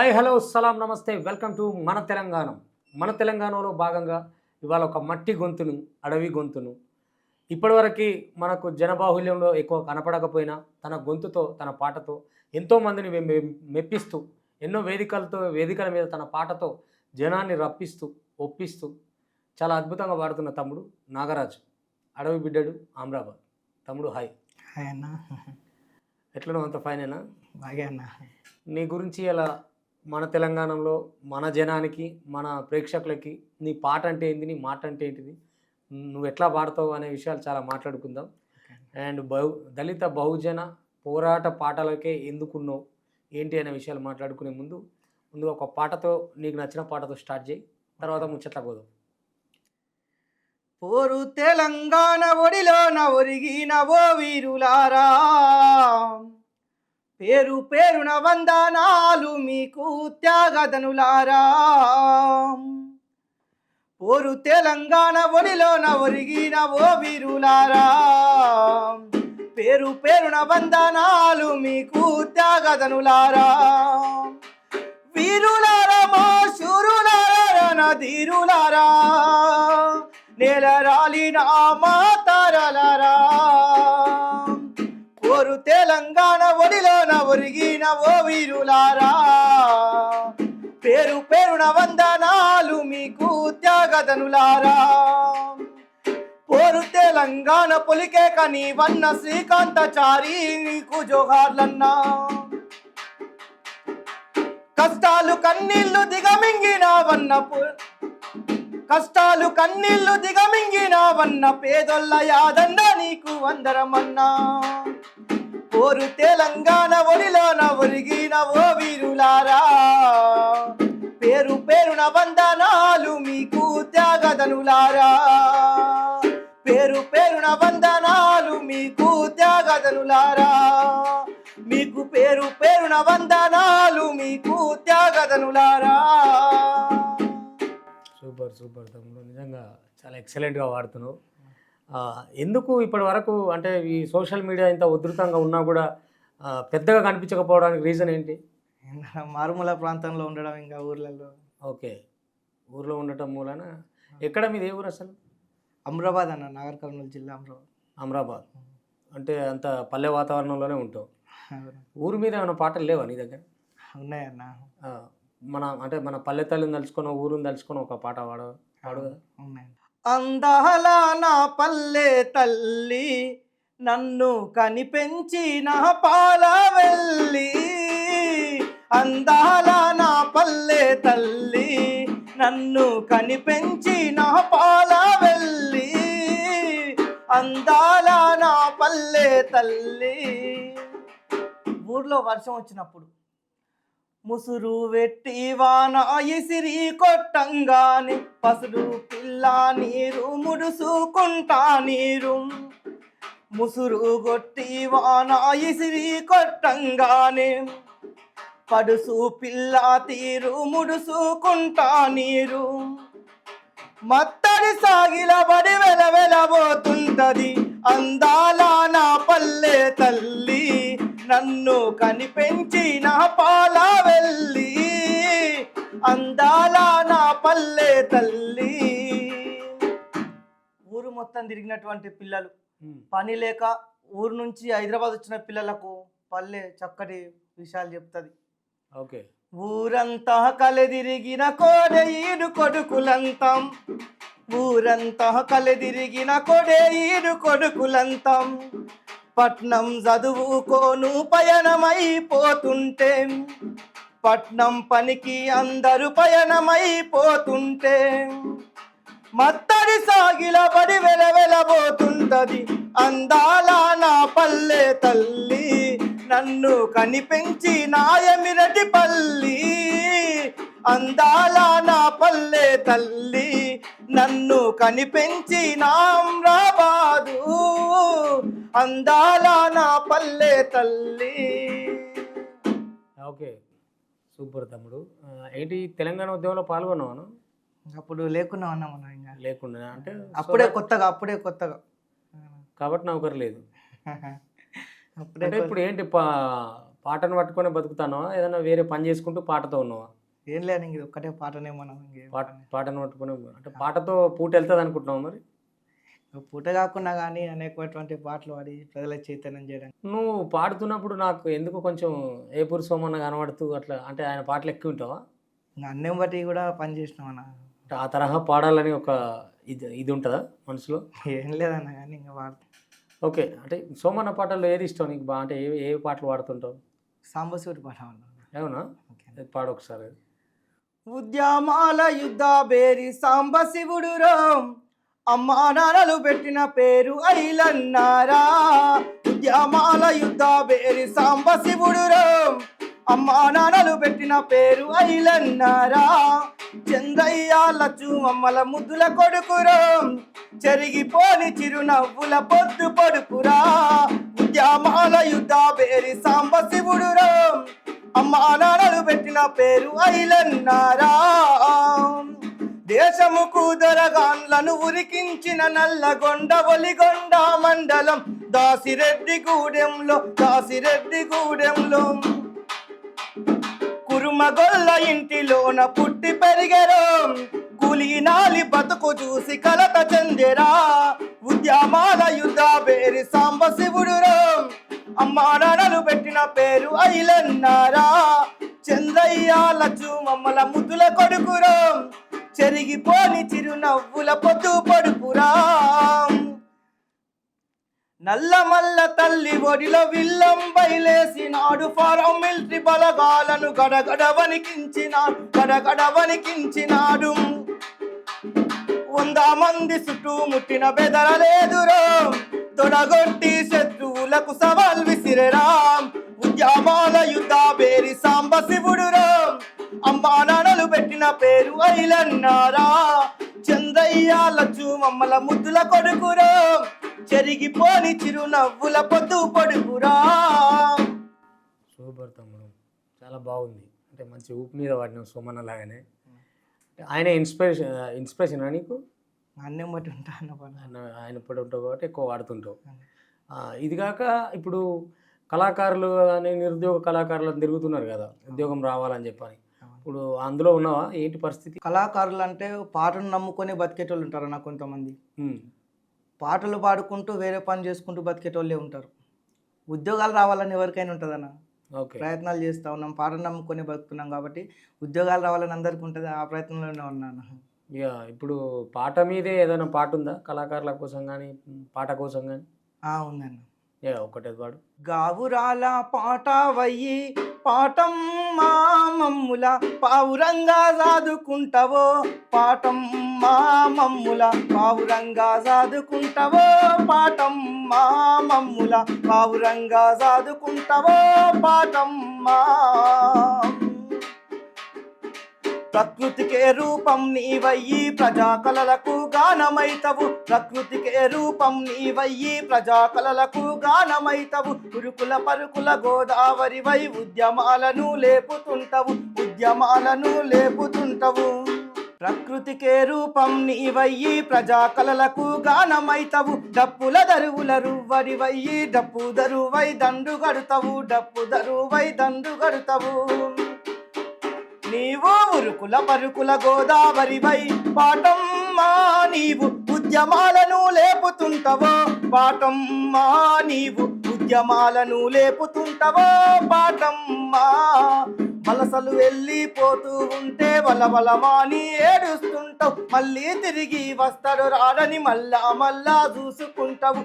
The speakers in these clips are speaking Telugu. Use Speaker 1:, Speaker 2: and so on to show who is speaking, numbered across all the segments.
Speaker 1: హాయ్ హలో సలాం నమస్తే వెల్కమ్ టు మన తెలంగాణ. మన తెలంగాణలో భాగంగా ఇవాళ ఒక మట్టి గొంతును, అడవి గొంతును, ఇప్పటివరకు మనకు జనబాహుల్యంలో ఎక్కువ కనపడకపోయినా తన గొంతుతో తన పాటతో ఎంతోమందిని మెప్పిస్తూ ఎన్నో వేదికల మీద తన పాటతో జనాన్ని రప్పిస్తూ ఒప్పిస్తూ చాలా అద్భుతంగా పాడుతున్న తమ్ముడు నాగరాజు, అడవి బిడ్డడు, ఆమ్రాబాద్. తమ్ముడు హాయ్.
Speaker 2: హాయ్ అన్న.
Speaker 1: ఎట్లనో అంత ఫైన్ అయినా
Speaker 2: బాగా అన్న.
Speaker 1: నీ గురించి అలా మన తెలంగాణలో మన జనానికి మన ప్రేక్షకులకి నీ పాట అంటే ఏంటి, నీ మాట అంటే ఏంటిది, నువ్వు ఎట్లా పాడతావు అనే విషయాలు చాలా మాట్లాడుకుందాం. అండ్ దళిత బహుజన పోరాట పాటలకే ఎందుకున్నావు ఏంటి అనే విషయాలు మాట్లాడుకునే ముందు ఒక పాటతో, నీకు నచ్చిన పాటతో స్టార్ట్ చేయి, తర్వాత ముచ్చట్ల పోదాం.
Speaker 2: పోరు తెలంగాణ ఒడిలోన ఒరిగిన ఓ వీరులారా, పేరు పేరున వందనాలు మీకు త్యాగదనులారా. పోరు తెలంగాణ ఒడిలోన ఒరిగిన ఓ వీరులారా, పేరు పేరున వందనాలు మీకు త్యాగదనులారా. వీరులారా మా శూరులారా నా ధీరులారా, నేల రాలిన మాతారలారా. ఓరు తెలంగాణ ఒడిలోన ఒరిగిన ఓ వీరులారా, పేరు పేరున వందనాలు మీకు త్యాగదనులారా. పోరు తెలంగాణ పొలికే కని వన్న శ్రీకాంతచారి నీకు జోహార్లన్నా. కష్టాలు కన్నీళ్లు దిగమింగినావన్న పేదొల్ల యాదన్న నీకు వందరమన్నా. పోరు తెలంగాణ ఒడిలోన ఒరిగిన ఓ వీరులారా, పేరు పేరున వందనాలు మీకు త్యాగదనులారా. పేరు పేరున వందనాలు మీకు త్యాగదనులారా. మీకు పేరు పేరున వందనాలు మీకు త్యాగదనులారా.
Speaker 1: సూపర్ సూపర్ తమ్ముడు, నిజంగా చాలా ఎక్సలెంట్గా వాడుతున్నావు. ఎందుకు ఇప్పటి వరకు అంటే ఈ సోషల్ మీడియా ఇంత ఉధృతంగా ఉన్నా కూడా పెద్దగా కనిపించకపోవడానికి రీజన్ ఏంటి?
Speaker 2: మారుమూల ప్రాంతంలో ఉండడం, ఇంకా ఊర్లలో.
Speaker 1: ఓకే, ఊర్లో ఉండటం మూలన. ఎక్కడ మీది ఏ ఊరు అసలు?
Speaker 2: అమ్రాబాద్ అన్న, నాగర్ కర్నూలు జిల్లా
Speaker 1: అమ్రాబాద్. అంటే అంత పల్లె వాతావరణంలోనే ఉంటావు. ఊరు మీద ఏమైనా పాటలు లేవా నీ దగ్గర?
Speaker 2: ఉన్నాయన్న.
Speaker 1: మన పల్లె తల్లిని తలుచుకొని, ఊరుని తలుచుకొని ఒక పాట పాడు కదా.
Speaker 2: ఉన్నాయి. అందాల నా పల్లె తల్లి, నన్ను కనిపెంచి నా పాల వెళ్ళి. అందాల నా పల్లె తల్లి, నన్ను కనిపెంచి నా పాల వెళ్ళి. అందాల నా పల్లె తల్లి. ఊర్లో వర్షం వచ్చినప్పుడు ముసురు వెట్టి వాన ఇసిరి కొట్టంగాని, పసురు పిల్ల నీరు ముడుసుకుంటా నీరు. ముసురు కొట్టి వాన ఇసిరి కొట్టంగానే, పడుసు పిల్ల తీరు ముడుసుకుంటా నీరు. మత్తడి సాగిల బడి వెలవెలబోతుంటది అందాల నా పల్లె తల్లి, నన్ను కనిపెంచి నా పాల వెళ్ళి. అందాల నా పల్లె తల్లి. ఊరు మొత్తం తిరిగినటువంటి పిల్లలు, పని లేక ఊరు నుంచి హైదరాబాద్ వచ్చిన పిల్లలకు పల్లె చక్కటి విషయాలు చెప్తుంది.
Speaker 1: ఓకే.
Speaker 2: ఊరంతా కలెదిరిగిన కోడేయుడు కొడుకులంతం, ఊరంతా కలెదిరిగిన కోడేయుడు కొడుకులంతం. పట్నం చదువుకోను పయనమైపోతుంటే, పట్నం పనికి అందరూ పయనమైపోతుంటే. మత్తడి సాగిల బడి వెలవెలబోతుంటది అందాల నా పల్లె తల్లి, నన్ను కనిపెంచి నాయమిరటి పల్లి. అందాల నా పల్లె తల్లి, నన్ను కనిపెంచి నామ్రాబాదు. అందాల నా పల్లె తల్లి.
Speaker 1: ఓకే, సూపర్ తమ్ముడు. ఏంటి తెలంగాణ ఉద్యమంలో పాల్గొన్నాను?
Speaker 2: అప్పుడు లేకున్నా అన్నా మనం. ఇంకా
Speaker 1: లేకుండా అంటే
Speaker 2: అప్పుడే కొత్తగా కాబట్టి
Speaker 1: నౌకరు లేదు. అంటే ఇప్పుడు ఏంటి పాటను పట్టుకొని బతుకుతానవా ఏదైనా వేరే పని చేసుకుంటూ పాటతో ఉన్నావా?
Speaker 2: ఏం లేదు, ఇంక ఇది ఒక్కటే పాటనే మనం ఇంకేం
Speaker 1: పాట
Speaker 2: పని.
Speaker 1: పాటను పట్టుకొని అంటే పాటతో పూట వెళ్తుంది అనుకుంటున్నావు మరి?
Speaker 2: ఇంక పూట కాకుండా కానీ అనేకటువంటి పాటలు పాడి ప్రజల చైతన్యం చేయడం.
Speaker 1: నువ్వు పాడుతున్నప్పుడు నాకు ఎందుకు కొంచెం ఏపూరి సోమన్న కనబడుతూ అట్లా అంటే ఆయన పాటలు ఎక్కువ వింటావా?
Speaker 2: ఇంకా అన్నం బట్టి కూడా పని చేసినాం అన్న.
Speaker 1: అంటే ఆ తరహా పాడాలని ఒక ఇది ఉంటుందా మనసులో?
Speaker 2: ఏం లేదన్న కానీ ఇంకా పాడతా.
Speaker 1: ఓకే. అంటే సోమన్న పాటల్లో ఏది ఇష్టం నీకు బాగా? అంటే ఏ పాటలు పాడుతుంటావు?
Speaker 2: సాంబశివుడి పాట అన్న.
Speaker 1: అవునా?
Speaker 2: ఓకే.
Speaker 1: అది పాడు ఒకసారి అది.
Speaker 2: ఉద్యమాల యుద్ధ బేరి సాంబశివుడు రామ్, అమ్మా నాన్నలు పెట్టిన పేరు ఐలన్నారా. ఉద్యమాల యుద్ధ బేరి సాంబశివుడు రామ్, అమ్మా నాన్నలు పెట్టిన పేరు ఐలన్నారా. చంద్రయ్య లచ్చు మమ్మల ముద్దుల కొడుకురాం, చెరిగిపోని చిరునవ్వుల పొద్దు పడుకురా. ఉద్యమాల యుద్ధ బేరి సాంబశివుడు రామ్, అమ్మా నాన్నలు పెట్టిన పేరు ఐలన్నారా. దేశముకు దొరగాన్లను ఉరికించిన నల్లగొండ ఒలిగొండ మండలం దాసిరెడ్డిగూడెంలో కురుమగొల్ల ఇంటిలోన పుట్టి పెరిగెరా. కూలినాలి బతుకు చూసి కలత చెందెరా. ఉద్యమాల యుద్ధ బేరి సాంబశివుడు రామ్, అమ్మా నాన్నలు పెట్టిన పేరు ఐలన్నారా. చంద్రయ్య లచ్చు మమ్మల ముద్దుల కొడుకురాం, చెరిగిపోని చిరునవ్వుల పొద్దు పడుపురా. నల్లమల్ల తల్లి ఒడిలో విల్లం బయలేసినాడు, ఫారం మిలిటరీ బలగాలను గడగడవనికించినాడు. 100 మంది చుట్టూ ముట్టిన బెదరలేదురా, తొడగొట్టి శత్రువులకు సవాల్ విసిరెరా. ఉద్యమాల యుద్ధ బేరి సాంబశివుడు రామ్, అమ్మా నాన్నలు పెట్టిన పేరు ఐలన్నారా. చంద్రయ్య లచ్చు మమ్మల ముద్దుల కొడుకురా, చెరిగిపోని చిరునవ్వుల పొద్దు పడుకురా.
Speaker 1: సూపర్ తమ్ముడు, చాలా బాగుంది. అంటే మంచి ఊపు మీద వాడిన సోమన్న లాగానే. ఆయన ఇన్స్పిరేషన్ నీకు?
Speaker 2: అన్నం బట్టి ఉంటా అన్న పని.
Speaker 1: ఆయన ఇప్పుడు ఉంటావు కాబట్టి ఎక్కువ వాడుతుంటావు. ఇది కాక ఇప్పుడు కళాకారులు అని నిరుద్యోగ కళాకారులు తిరుగుతున్నారు కదా, ఉద్యోగం రావాలని చెప్పని. ఇప్పుడు అందులో ఉన్నావా? ఏంటి పరిస్థితి?
Speaker 2: కళాకారులు అంటే పాటను నమ్ముకొని బతికేటోళ్ళు ఉంటారు అన్న. కొంతమంది పాటలు పాడుకుంటూ వేరే పని చేసుకుంటూ బతికేటోళ్ళే ఉంటారు. ఉద్యోగాలు రావాలని ఎవరికైనా ఉంటుందన్న.
Speaker 1: ఓకే,
Speaker 2: ప్రయత్నాలు చేస్తూ ఉన్నాం, పాటను నమ్ముకొని బతుకుతున్నాం కాబట్టి ఉద్యోగాలు రావాలని అందరికీ ఉంటుంది. ఆ ప్రయత్నంలోనే ఉన్నాను.
Speaker 1: ఇక ఇప్పుడు పాట మీదే ఏదైనా పాట ఉందా కళాకారుల కోసం కానీ పాట కోసం కానీ?
Speaker 2: ఉందన్న.
Speaker 1: ఒకటే పాడు.
Speaker 2: గావురాల పాట వయ్యి పాటం మా మమ్ముల పావురంగా సాదుకుంటావో, పాటం మా మమ్ముల పావురంగా సాదుకుంటావో, పాటం మా మమ్ముల పావురంగా సాదుకుంటావో, పాటం మా. ప్రకృతికే రూపం నీవయ్యి ప్రజా కళలకు గానమైతవు, ప్రకృతికే రూపం నీవయ్యి ప్రజా కళలకు గానమైతవు. ఉరుకుల పరుకుల గోదావరి వై ఉద్యమాలను లేపుతుంటవు. ప్రకృతికే రూపం నీవయ్యి ప్రజా కళలకు గానమైతవు. డప్పుల దరువుల రువ్వడివయ్యి డప్పు దరువై దండు గడుతవు. నీవు ఉరుకుల పరుకుల గోదావరి వై పాటమ్మా, నీవు ఉద్యమాలను లేపుతుంటవో, పాటమ్మా నీవు ఉద్యమాలను లేపుతుంటవో, పాటమ్మా. వలసలు వెళ్ళిపోతూ ఉంటే వలవలమాని ఏడుస్తుంటావు, మళ్ళీ తిరిగి వస్తాడు రాడని మళ్ళా చూసుకుంటావు.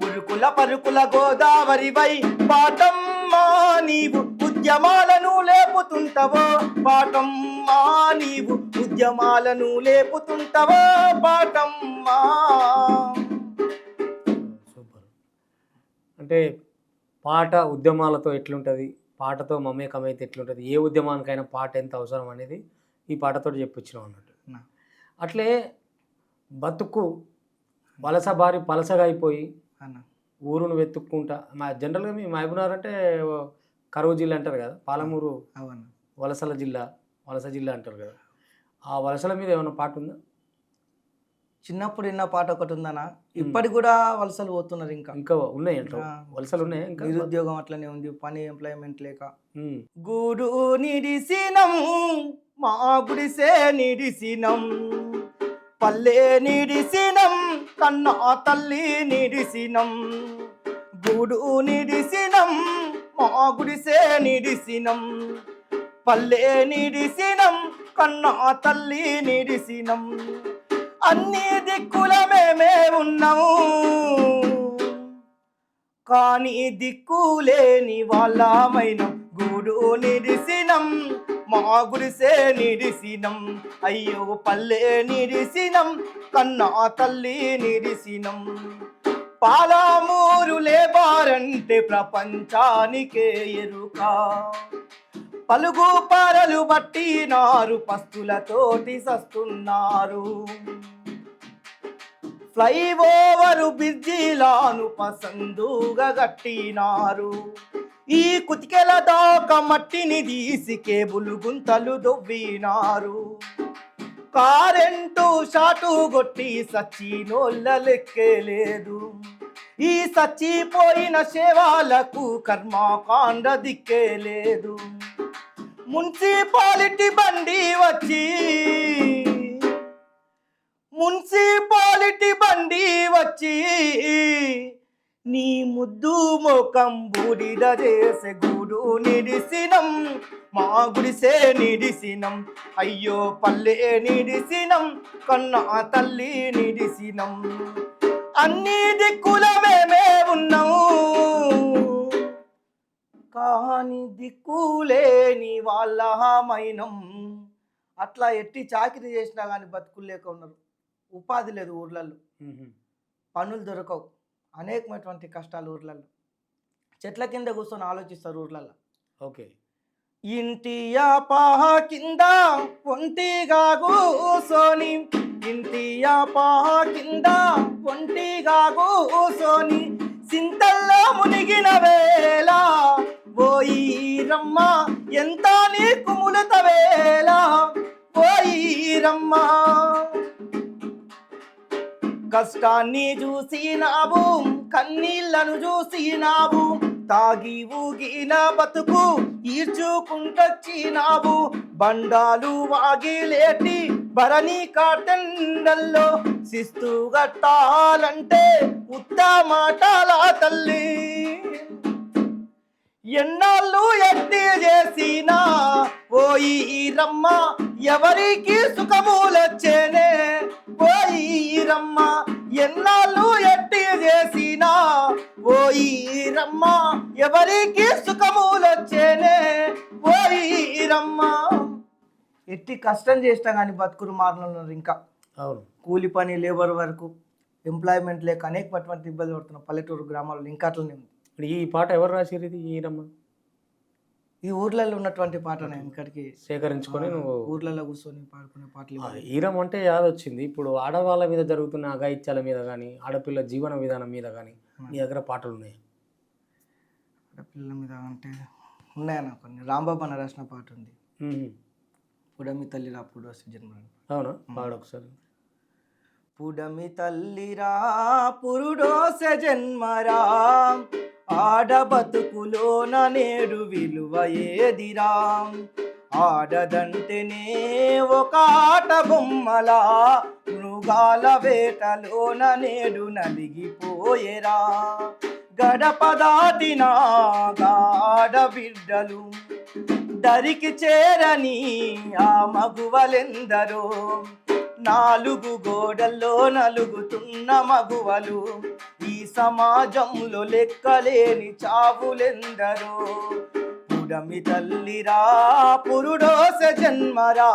Speaker 2: ఉరుకుల పరుకుల గోదావరి వై పాటమ్మా, నీవు ఉద్యమాలను లేపుతుంటవో, పాటమ్మా నీవు ఉద్యమాలను లేపుతుంటవో, పాటమ్మా.
Speaker 1: సూపర్. అంటే పాట ఉద్యమాలతో ఎట్లుంటుంది, పాటతో మమేకమైతే ఎట్లుంటుంది, ఏ ఉద్యమానికైనా పాట ఎంత అవసరం అనేది ఈ పాటతో చెప్పొచ్చినాం అన్నట్టు. అట్లే బతుకు వలస బారి పలసగా అయిపోయి ఊరును వెతుక్కుంటా, జనరల్గా మీ మహబూబ్నగర్ అంటే కరువు జిల్లా అంటారు కదా, పాలమూరు వలస జిల్లా అంటారు కదా, ఆ వలసల మీద ఏమైనా పాట ఉందా?
Speaker 2: చిన్నప్పుడు విన్న పాట ఒకటి ఉందనా, ఇప్పటికి కూడా వలసలు పోతున్నారు. ఇంకా
Speaker 1: ఇంకా ఉన్నాయంట, వలసలు ఉన్నాయి ఇంకా.
Speaker 2: నిరుద్యోగం అట్లనే ఉంది, పని ఎంప్లాయ్మెంట్ లేక.
Speaker 1: ఉమ్.
Speaker 2: గూడు నిడిసినం మా గుడిసే నిడిసినం, పల్లె నిడిసినం కన్నా తల్లి నిడిసినం. గూడు నిడిసినం మా గుడిసే నిడిసినం, పల్లె నిడిసినం కన్నా తల్లి నిడిసినం. అన్ని దిక్కుల మేమే ఉన్నాము కానీ దిక్కులేని వాళ్ళమైనం. గూడు నిడిసినం మా గుడిసే నిడిసినం, అయ్యో పల్లె నిడిసినం కన్నా తల్లి నిడిసినం. పాలమూరు లేబారంటే ప్రపంచానికే ఎరుక, పలుగు పారలు బట్టినారు పస్తులతోటి సస్తున్నారు. ఫ్లైఓవరు బ్రిడ్జిలాను పసందుగా గట్టినారు. ఈ కుతికెల దాకా మట్టిని తీసి కేబుల్ గుంతలు దొవ్వినారు. కరెంటు షాటు కొట్టి సచ్చినోళ్ళ లెక్కలేదు. ఈ సచ్చిపోయిన శవాలకు కర్మకాండ దిక్కేలేదు. మున్సిపాలిటీ బండి వచ్చి నీ ముద్దు మోకం బూడిద చేసే. గూడు నిడిసినం మా గుడిసే నిడిసినం, అయ్యో పల్లె నిడిసినం కన్నా తల్లి నిడిసినం. అన్ని దిక్కుల మేమే ఉన్నాము కానీ దిక్కులేని వాళ్ళమైనం. అట్లా ఎట్టి చాకిరీ చేసినా కానీ బతుకులు లేక ఉన్నారు. ఉపాధి లేదు ఊర్లలో, పనులు దొరకవు, అనేకమైనటువంటి కష్టాలు ఊర్లలో. చెట్ల కింద కూర్చొని ఆలోచిస్తారు ఊర్లలో.
Speaker 1: ఓకే.
Speaker 2: ఇంటి యాపాహ కింద ఒంటిగా కూసోని, ఇంటి యాపాహ కింద ఒంటిగా కూసోని, సింతల్లో మునిగిన వేళ పోయిరమ్మ ఎంత నీకు ములత వేళ పోయిరమ్మ. కష్టాన్ని చూసినావు, కన్నీళ్లను చూసినావు, తాగి ఊగిన బతుకు ఈడ్చుకుంటొచ్చినావు. బండాలు వాగిలేటి భరణి కాటెండల్లో శిస్తు గట్టాలంటే ఉత్త మాటల తల్లి. ఎన్నాళ్ళు ఎట్టి చేసినా పోయిరమ్మ ఎవరికి సుఖములొచ్చేనే పోయిరమ్మ. ఎన్నాళ్ళు ఎట్టి చేసినా పోయిరమ్మ ఎవరికి సుఖములొచ్చేనే పోయిరమ్మ. ఎట్టి కష్టం చేసినా కానీ బతుకులు మారుతున్నారు. ఇంకా
Speaker 1: అవును,
Speaker 2: కూలి పని, లేబర్ వరకు ఎంప్లాయ్మెంట్ లేక అనేకటువంటి ఇబ్బంది పడుతున్నారు పల్లెటూరు గ్రామాల్లో. ఇంకా అట్లనే ఉంది.
Speaker 1: ఇప్పుడు ఈ పాట ఎవరు రాసిరు? ఇది ఈరమ్మ
Speaker 2: ఈ ఊర్లలో ఉన్నటువంటి పాటనే ఇక్కడికి
Speaker 1: సేకరించుకొని నువ్వు
Speaker 2: ఊర్లలో కూర్చొని పాడుకునే పాటలు.
Speaker 1: ఈరం అంటే యాదొచ్చింది. ఇప్పుడు ఆడవాళ్ళ మీద జరుగుతున్న అఘాయిత్యాల మీద కానీ, ఆడపిల్ల జీవన విధానం మీద కానీ నీ దగ్గర పాటలు ఉన్నాయి?
Speaker 2: ఆడపిల్లల మీద అంటే ఉన్నాయన్న కొన్ని. రాంబాబు అన్న రాసిన పాట ఉంది, పుడమి తల్లిరా పుడోసి జన్మ.
Speaker 1: అవునా, పాడు ఒకసారి.
Speaker 2: పుడమి తల్లిరా పురుడోసె జన్మరా, ఆడ బతుకులోన నేడు విలువ ఏదిరా. ఆడదంటేనే ఒక ఆట బొమ్మలా, మృగాల వేటలోన నేడు నలిగిపోయేరా. గడప దాటిన ఆడబిడ్డలు దరికి చేరని ఆ మగువలెందరో, నాలుగు గోడల్లో నలుగుతున్న మగువలు, ఈ సమాజంలో లెక్కలేని చావులెందరో. పుడమి తల్లిరా పురుడోసె జన్మరా,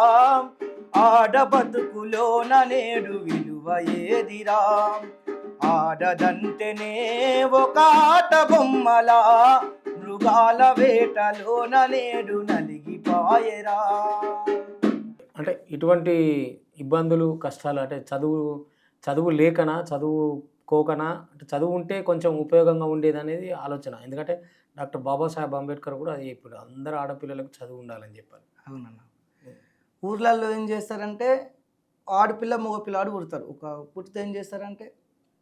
Speaker 2: ఆడ బతుకులోన నేడు విలువ ఏదిరా. ఆడదంటేనే ఒక ఆట బొమ్మలా, మృగాల వేటలోన నేడు నలిగిపాయరా.
Speaker 1: అంటే ఇటువంటి ఇబ్బందులు, కష్టాలు అంటే చదువు లేకనా, చదువుకోకనా, అంటే చదువు ఉంటే కొంచెం ఉపయోగంగా ఉండేది అనేది ఆలోచన. ఎందుకంటే డాక్టర్ బాబాసాహెబ్ అంబేద్కర్ కూడా అది ఇప్పుడు అందరు ఆడపిల్లలకు చదువు ఉండాలని చెప్పారు.
Speaker 2: అవునన్న. ఊర్లలో ఏం చేస్తారంటే ఆడపిల్ల మగపిల్లాడు పుడతారు. పుట్టితే ఏం చేస్తారంటే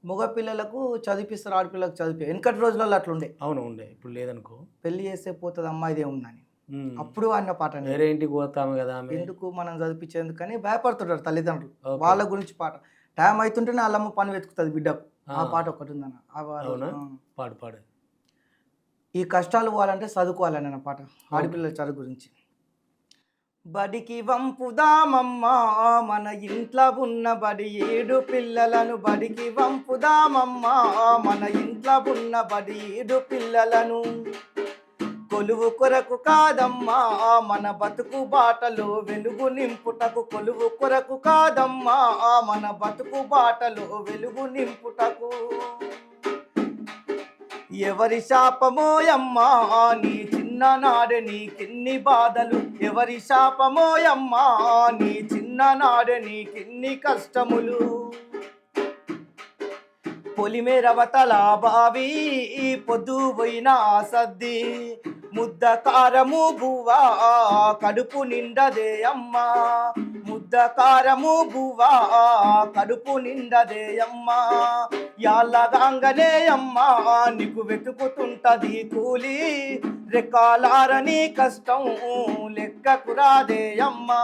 Speaker 2: మగపిల్లలకు చదివిపిస్తారు, ఆడపిల్లలకు చదివి. వెనకటి రోజులలో అట్లుండే.
Speaker 1: అవును ఉండే, ఇప్పుడు లేదనుకో.
Speaker 2: పెళ్లి చేస్తే పోతుంది అమ్మాయిదే ఉందని.
Speaker 1: ఉమ్.
Speaker 2: అప్పుడు అన్న పాట
Speaker 1: వేరే ఇంటికి పోతాము కదా ఆమె.
Speaker 2: ఎందుకు మనం చదివించేందుకని భయపడుతుంటారు తల్లిదండ్రులు.
Speaker 1: ఓకే.
Speaker 2: వాళ్ళ గురించి పాట. టైం అవుతుంటేనే వాళ్ళమ్మ పని వెతుకుతుంది బిడ్డకు. ఆ
Speaker 1: ఆ.
Speaker 2: పాట ఒకటి ఉందన్న.
Speaker 1: అవునా? పాడు పాడు.
Speaker 2: ఈ కష్టాలు పోవాలంటే చదువుకోవాలని అన్న పాట. ఆడపిల్లల చదువు గురించి. బడికి వంపుదామమ్మా మన ఇంట్లో ఉన్న బడి 7 పిల్లలను. బడికి వంపుదామమ్మా మన ఇంట్లో ఉన్న బడి 7 పిల్లలను. కొలువు కొరకు కాదమ్మా మన బతుకు బాటలో వెలుగు నింపుటకు. కొలువు కొరకు కాదమ్మా మన బతుకు బాటలో వెలుగు నింపుటకు. ఎవరి శాపమోయమ్మా నీ చిన్ననాడే నీకెన్ని బాధలు. ఎవరి శాపమోయమ్మా నీ చిన్ననాడే నీకెన్ని కష్టములు. పొలిమేరవతల బావి పొద్దు పోయిన సద్ది. ముద్ద కారము బువ్వా కడుపు నిండదే అమ్మా. ముద్ద కారము బువ్వా కడుపు నిండదే అమ్మా. యాళ్ళగాంగనే అమ్మా నీకు వెతుకుతుంటది కూలి. రెక్కాలారని కష్టం లెక్కకు రాదే అమ్మా.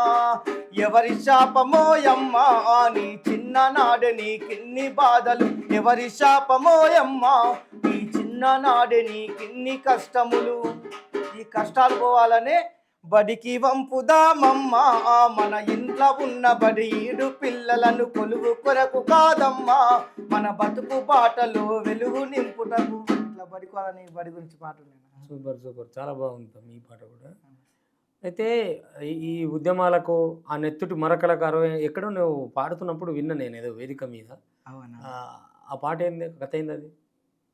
Speaker 2: ఎవరి శాపమోయమ్మా నీ చిన్ననాడే నీకిన్ని బాధలు. ఎవరి శాపమోయమ్మా నీ చిన్ననాడే నీకిన్ని కష్టములు. ఈ కష్టాలు పోవాలనే బడికి వంపుదామమ్మా మన ఇంట్లో ఉన్న బడి 7 పిల్లలను. కొలువు కొరకు కాదమ్మా మన బతుకు బాటలో వెలుగు నింపుటకు. ఇట్లా బడికోవాలని బడి గురించి పాట.
Speaker 1: సూపర్ సూపర్, చాలా బాగుంది మీ పాట కూడా. అయితే ఈ ఉద్యమాలకు ఆ నెత్తుటి మరకలకు ఎక్కడో నువ్వు పాడుతున్నప్పుడు విన్నా నేను ఏదో వేదిక మీద.
Speaker 2: అవునా?
Speaker 1: ఆ పాట ఏంది, కథ ఏంది అది?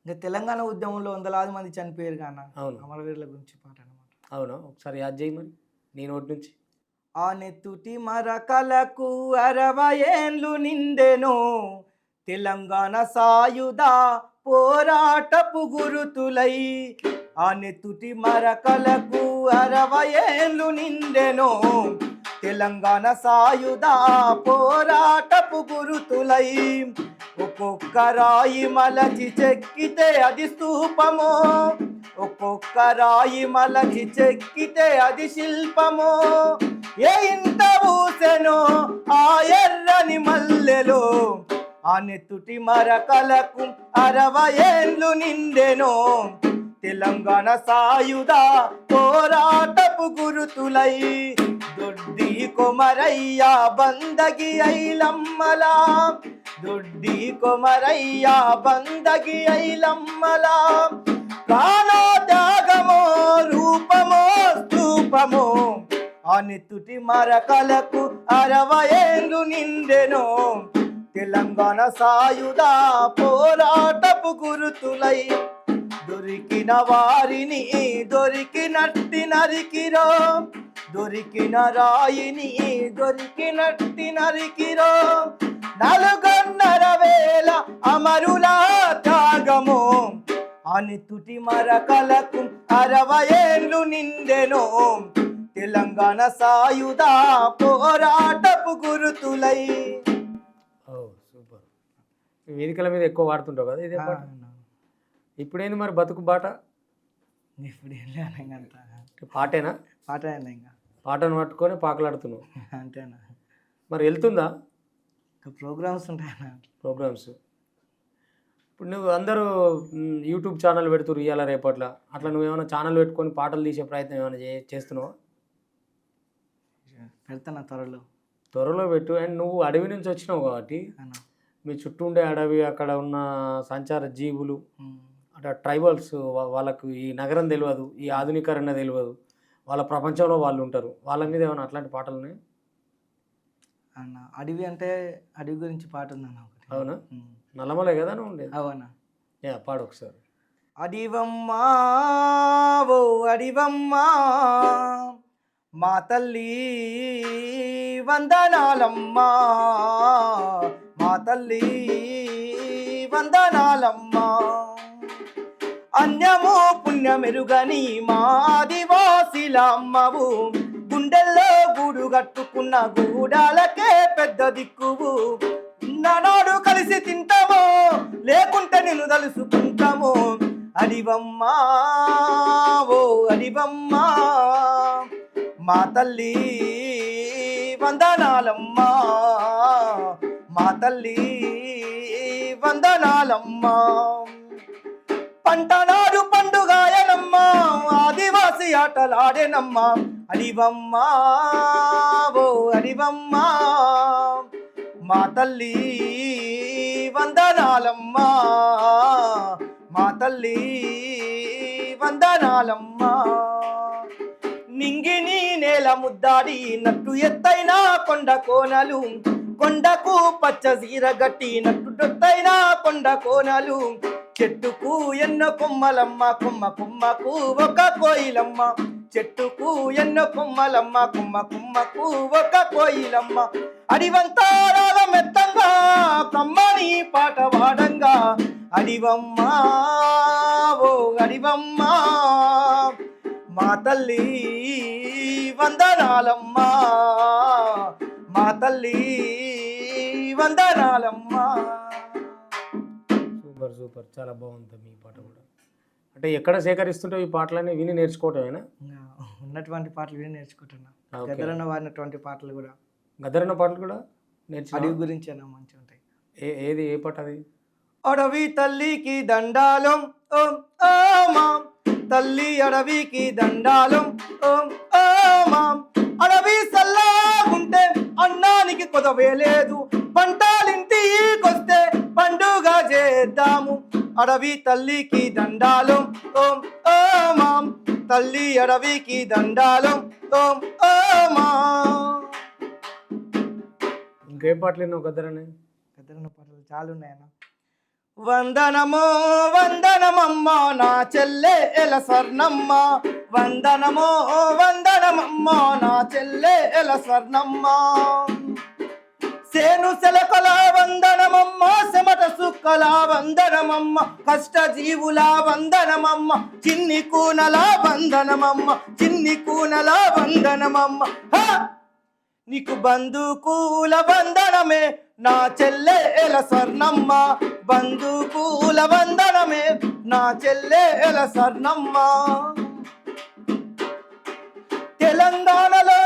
Speaker 2: ఇంకా తెలంగాణ ఉద్యమంలో వందలాది మంది చనిపోయారు కానీ
Speaker 1: అవును,
Speaker 2: అమరవీరుల గురించి పాట అనమాట.
Speaker 1: అవునా? ఒకసారి యాద్ చేయి మరి నీ నోటి నుంచి.
Speaker 2: ఆ నెత్తుటి మరకలకు 60 ఏండ్లు నిండెను. తెలంగాణ సాయుధ పోరాటపు గురుతులై. ఆ నెత్తుటి మరకలకు 60 ఏండ్లు నిండెను. తెలంగాణ సాయుధ పోరాటపు గురుతులై. ఒక్కొక్క రాయి మలచి చెక్కితే అది స్తూపమో. ఒక్కొక్క రాయి మలచి చెక్కితే అది శిల్పమో. ఏ ఇంత ఊసెనో ఆ ఎర్రని మల్లెలో. ఆ నెత్తుటి మరకలకు 60 ఏండ్లు నిండెనో. తెలంగాణ సాయుధ పోరాటపు గురుతులై. దొడ్డి కొమరయ్య బందగి ఐలమ్మలా. దొడ్డి కొమరయ్య బందగి ఐలమ్మలా. ప్రాణత్యాగమో రూపమో స్తూపమో. ఆ నెత్తుటి మరకలకు 60 ఏండ్లు నిండెనో. తెలంగాణ సాయుధ పోరాటపు గురుతులై. దొరికిన వారిని దొరికినట్టి నరికిరో. దొరికిన రాయిని దొరికినట్టి నరికిరో. 4.5 అమరుల త్యాగమో. ఆ నెత్తుటి మరకలకు 60 ఏండ్లు నిండెనో. తెలంగాణ సాయుధ పోరాటపు గురుతులై.
Speaker 1: సూపర్. వేదికల మీద ఎక్కువ వాడుతుంటావు కదా ఇదే పాట. ఇప్పుడేంది మరి బతుకు బాట?
Speaker 2: ఇప్పుడు వెళ్ళానంత
Speaker 1: పాటేనా?
Speaker 2: పాట ఇంకా
Speaker 1: పాటను పట్టుకొని పాకలాడుతున్నావు
Speaker 2: అంతేనా?
Speaker 1: మరి వెళ్తుందా?
Speaker 2: ఇంకా ప్రోగ్రామ్స్ ఉంటాయన్నా.
Speaker 1: ప్రోగ్రామ్స్ ఇప్పుడు నువ్వు అందరూ యూట్యూబ్ ఛానల్ పెడుతురు ఇవాళ రేపట్లా. అట్లా నువ్వేమైనా ఛానల్ పెట్టుకొని పాటలు తీసే ప్రయత్నం ఏమైనా చేస్తున్నావా?
Speaker 2: పెడతాను
Speaker 1: త్వరలో పెట్టు. అండ్ నువ్వు అడవి నుంచి వచ్చినావు కాబట్టి మీ చుట్టూ ఉండే అడవి, అక్కడ ఉన్న సంచార జీవులు, అట్లా ట్రైబల్స్, వాళ్ళకు ఈ నగరం తెలియదు, ఈ ఆధునీకరణ తెలియదు, వాళ్ళ ప్రపంచంలో వాళ్ళు ఉంటారు. వాళ్ళ మీద ఏమైనా అట్లాంటి పాటలు ఉన్నాయి
Speaker 2: అన్న? అడవి అంటే అడవి గురించి పాట ఉందన్న ఒకటి.
Speaker 1: అవునా? నల్లమలే కదా నువ్వు ఉండేది?
Speaker 2: అవునా?
Speaker 1: పాడు ఒకసారి.
Speaker 2: అడివమ్మా ఓ అడివమ్మా మా తల్లి వందనాలమ్మా. మా తల్లి వందనాలమ్మా. అన్యము పుణ్యమెరుగని మా ఆదివాసిల అమ్మవు. గుండెల్లో గూడు కట్టుకున్న గూడాలకే పెద్ద దిక్కువు. నాడు కలిసి తింటామో లేకుంటే నిన్ను తలుసుకుంటామో అడివమ్మా ఓ అడివమ్మా మా తల్లి వందనాలమ్మా మా తల్లి వందనాలమ్మా. పంటనాడు పండుగాయనమ్మా ఆదివాసి ఆటలాడేనమ్మా అడివమ్మా ఓ అడివమ్మా మా తల్లి వందనాలమ్మా మా తల్లి వందనాలమ్మా. నింగిని నేల ముద్దాడి నట్టు ఎత్తైన కొండ కోనలు కొండకు పచ్చ సీర గట్టినట్టు డొత్తైన కొండ కోనలు చెట్టుకు ఎన్నో కొమ్మలమ్మ కొమ్మ కొమ్మకు ఒక కోయిలమ్మ చెట్టుకు ఎన్నో కొమ్మలమ్మ కొమ్మ కొమ్మకు ఒక కోయిలమ్మ. అడివంతా మెత్తంగా కమ్మని పాట వాడంగా అడివమ్మా ఓ అడివమ్మా మా తల్లి వందనాలమ్మా మా తల్లి వందనాలమ్మా.
Speaker 1: సూపర్ సూపర్, చాలా బాగుంది మీ పాట కూడా. అంటే ఎక్కడ సేకరిస్తుంటే ఈ పాటలన్నీ విని నేర్చుకోవటమేనా?
Speaker 2: ఉన్నటువంటి పాటలు విని నేర్చుకుంటున్నా.
Speaker 1: ఓకే.
Speaker 2: గదరన్న వాడినటువంటి పాటలు కూడా
Speaker 1: గదరన్న పాటలు కూడా నేర్చుకో.
Speaker 2: అడవి గురించి మంచిగా ఉంటాయి.
Speaker 1: ఏది ఏ పాట అది?
Speaker 2: అడవి తల్లికి దండాలం ఓం ఓమాం తల్లి అడవికి దండాలం ఓం ఓమాం. అడవి సల్లాగుంటే అన్నానికి కొదవే లేదు పంటలింటికొస్తే పండుగ చేద్దాము. అడవి తల్లికి దండాలం ఓం ఓమాం తల్లి అడవికి దండాలం ఓం ఓమాం.
Speaker 1: ఇంకేం పాటలు ఎన్నో గదరనే?
Speaker 2: గదరన్న పాటలు చాలా ఉన్నాయన్న. వందనమో వందనమమ్మ నా చెల్లె ఎల స్వర్ణమ్మ వందనమో వందనమమ్మ నా చెల్లె ఎల స్వర్ణమ్మ. సేను సెలకల వందనమమ్మ చెమట సుక్కల వందనమమ్మ కష్ట జీవుల వందనమమ్మ చిన్ని కూనల వందనమమ్మ చిన్ని కూనల వందనమమ్మ. నీకు బంధుకూల వందనమే నా చెల్లె ఎల స్వర్ణమ్మ బంధుకూల వందనమే నా చెల్లె ఎల స్వర్ణమ్మ. తెలంగాణలో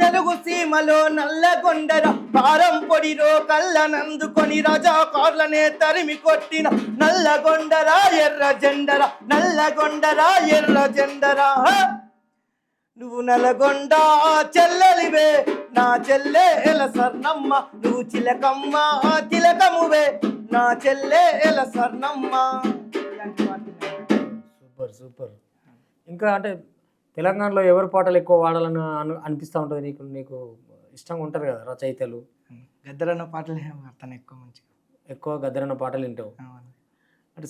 Speaker 2: తెలుగు సీమలో నల్లగొండర కారం పొడిరో కళ్ళనందుకొని రజాకార్లనే తరిమి కొట్టిన నల్లగొండర ఎర్ర జెండర నల్లగొండర ఎర్ర జెండర. నువ్వు నల్గొండ చెల్లెలివే నా చెల్లె ఎల స్వర్ణమ్మ నువ్వు చిలకమ్మ తిలకమువే నా చెల్లె ఎల స్వర్ణమ్మ.
Speaker 1: Super super. ఇంకా అంటే తెలంగాణలో ఎవరి పాటలు ఎక్కువ వాడాలని అనిపిస్తూ ఉంటుంది నీకు? నీకు ఇష్టంగా ఉంటారు కదా రచయితలు?
Speaker 2: గద్దరన్న పాటలు అతను ఎక్కువ మంచిగా
Speaker 1: ఎక్కువ గద్దరన్న పాటలు వింటావు.
Speaker 2: అవును.
Speaker 1: అంటే